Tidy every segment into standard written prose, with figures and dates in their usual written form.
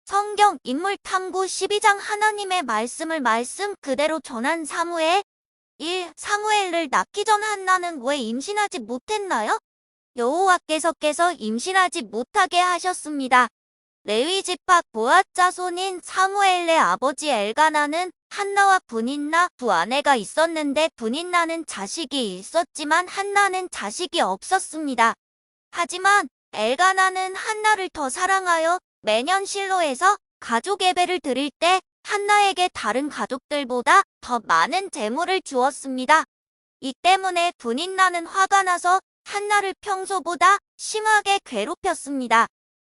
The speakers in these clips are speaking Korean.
성경 인물 탐구 12장 하나님의 말씀을 말씀 그대로 전한 사무엘. 1. 사무엘을 낳기 전 한나는 왜 임신하지 못했나요? 여호와께서 임신하지 못하게 하셨습니다. 레위 지파 보앗 자손인 사무엘의 아버지 엘가나는 한나와 분인나 두 아내가 있었는데 분인나는 자식이 있었지만 한나는 자식이 없었습니다. 하지만 엘가나는 한나를 더 사랑하여 매년 실로에서 가족 예배를 드릴 때 한나에게 다른 가족들보다 더 많은 재물을 주었습니다. 이 때문에 분인나는 화가 나서 한나를 평소보다 심하게 괴롭혔습니다.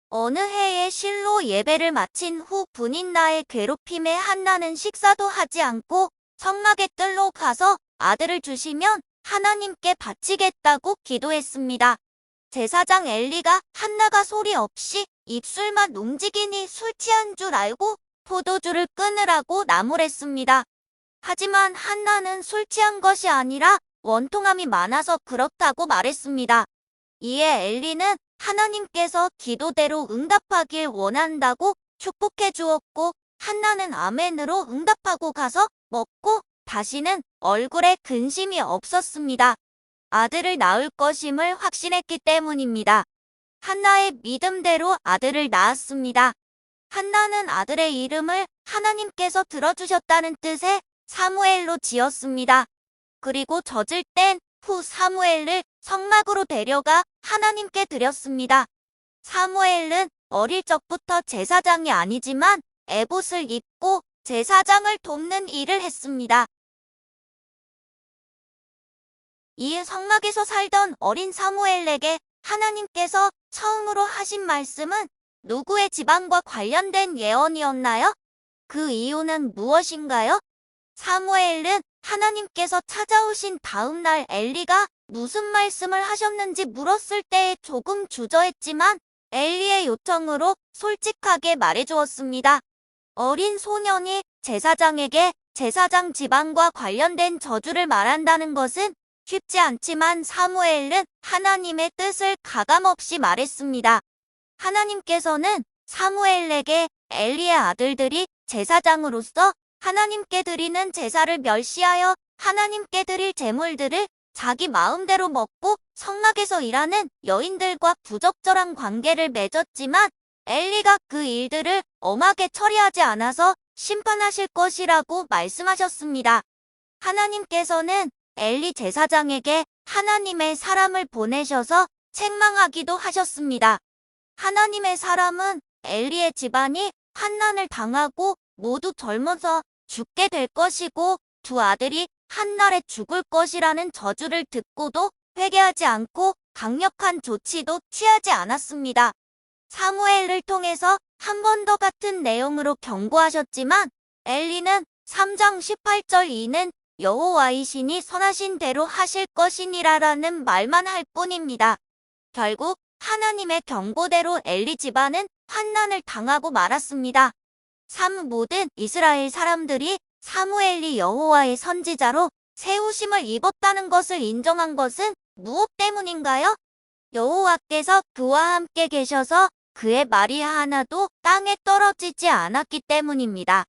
어느 해에 실로 예배를 마친 후 분인나의 괴롭힘에 한나는 식사도 하지 않고 성막의 뜰로 가서 아들을 주시면 하나님께 바치겠다고 기도했습니다. 제사장 엘리가 한나가 소리 없이 입술만 움직이니 술 취한 줄 알고 포도주를 끊으라고 나무랬습니다. 하지만 한나는 술 취한 것이 아니라 원통함이 많아서 그렇다고 말했습니다. 이에 엘리는 하나님께서 기도대로 응답하길 원한다고 축복해 주었고 한나는 아멘으로 응답하고 가서 먹고 다시는 얼굴에 근심이 없었습니다. 아들을 낳을 것임을 확신했기 때문입니다. 한나의 믿음대로 아들을 낳았습니다. 한나는 아들의 이름을 하나님께서 들어주셨다는 뜻의 사무엘로 지었습니다. 그리고 젖을 땐 후 사무엘을 성막으로 데려가 하나님께 드렸습니다. 사무엘은 어릴 적부터 제사장이 아니지만 에봇을 입고 제사장을 돕는 일을 했습니다. 이 성막에서 살던 어린 사무엘에게 하나님께서 처음으로 하신 말씀은 누구의 집안과 관련된 예언이었나요? 그 이유는 무엇인가요? 사무엘은 하나님께서 찾아오신 다음 날 엘리가 무슨 말씀을 하셨는지 물었을 때에 조금 주저했지만 엘리의 요청으로 솔직하게 말해주었습니다. 어린 소년이 제사장에게 제사장 집안과 관련된 저주를 말한다는 것은 쉽지 않지만 사무엘은 하나님의 뜻을 가감없이 말했습니다. 하나님께서는 사무엘에게 엘리의 아들들이 제사장으로서 하나님께 드리는 제사를 멸시하여 하나님께 드릴 제물들을 자기 마음대로 먹고 성막에서 일하는 여인들과 부적절한 관계를 맺었지만 엘리가 그 일들을 엄하게 처리하지 않아서 심판하실 것이라고 말씀하셨습니다. 하나님께서는 엘리 제사장에게 하나님의 사람을 보내셔서 책망하기도 하셨습니다. 하나님의 사람은 엘리의 집안이 환난을 당하고 모두 젊어서 죽게 될 것이고 두 아들이 한날에 죽을 것이라는 저주를 듣고도 회개하지 않고 강력한 조치도 취하지 않았습니다. 사무엘을 통해서 한 번 더 같은 내용으로 경고하셨지만 엘리는 3장 18절 이는 여호와의 신이 선하신 대로 하실 것이니라라는 말만 할 뿐입니다. 결국 하나님의 경고대로 엘리 집안은 환난을 당하고 말았습니다. 3. 모든 이스라엘 사람들이 사무엘이 여호와의 선지자로 세우심을 입었다는 것을 인정한 것은 무엇 때문인가요? 여호와께서 그와 함께 계셔서 그의 말이 하나도 땅에 떨어지지 않았기 때문입니다.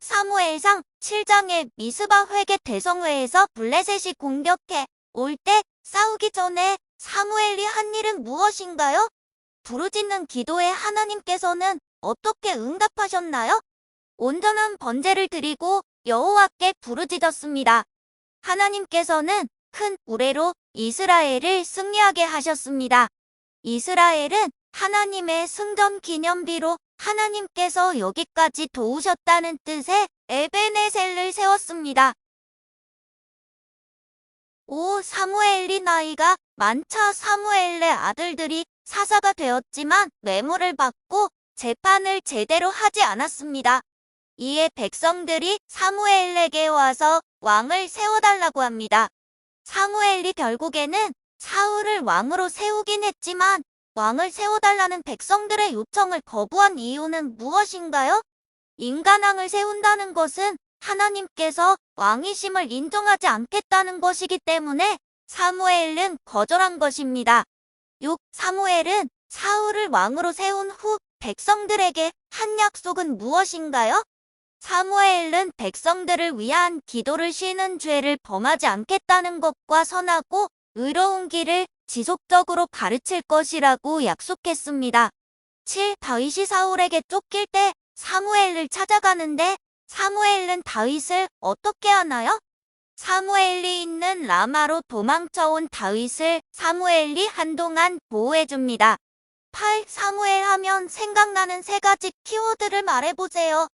사무엘상 7장의 미스바 회개 대성회에서 블레셋이 공격해 올 때 싸우기 전에 사무엘이 한 일은 무엇인가요? 부르짖는 기도에 하나님께서는 어떻게 응답하셨나요? 온전한 번제를 드리고 여호와께 부르짖었습니다. 하나님께서는 큰 우레로 이스라엘을 승리하게 하셨습니다. 이스라엘은 하나님의 승전 기념비로 하나님께서 여기까지 도우셨다는 뜻의 에베네셀을 세웠습니다. 5. 사무엘이 나이가 많자 사무엘의 아들들이 사사가 되었지만 뇌물을 받고 재판을 제대로 하지 않았습니다. 이에 백성들이 사무엘에게 와서 왕을 세워달라고 합니다. 사무엘이 결국에는 사울을 왕으로 세우긴 했지만 왕을 세워달라는 백성들의 요청을 거부한 이유는 무엇인가요? 인간왕을 세운다는 것은 하나님께서 왕이심을 인정하지 않겠다는 것이기 때문에 사무엘은 거절한 것입니다. 6. 사무엘은 사울을 왕으로 세운 후 백성들에게 한 약속은 무엇인가요? 사무엘은 백성들을 위한 기도를 쉬는 죄를 범하지 않겠다는 것과 선하고 의로운 길을 지속적으로 가르칠 것이라고 약속했습니다. 7. 다윗이 사울에게 쫓길 때 사무엘을 찾아가는데 사무엘은 다윗을 어떻게 하나요? 사무엘이 있는 라마로 도망쳐온 다윗을 사무엘이 한동안 보호해줍니다. 8. 사무엘 하면 생각나는 세 가지 키워드를 말해보세요.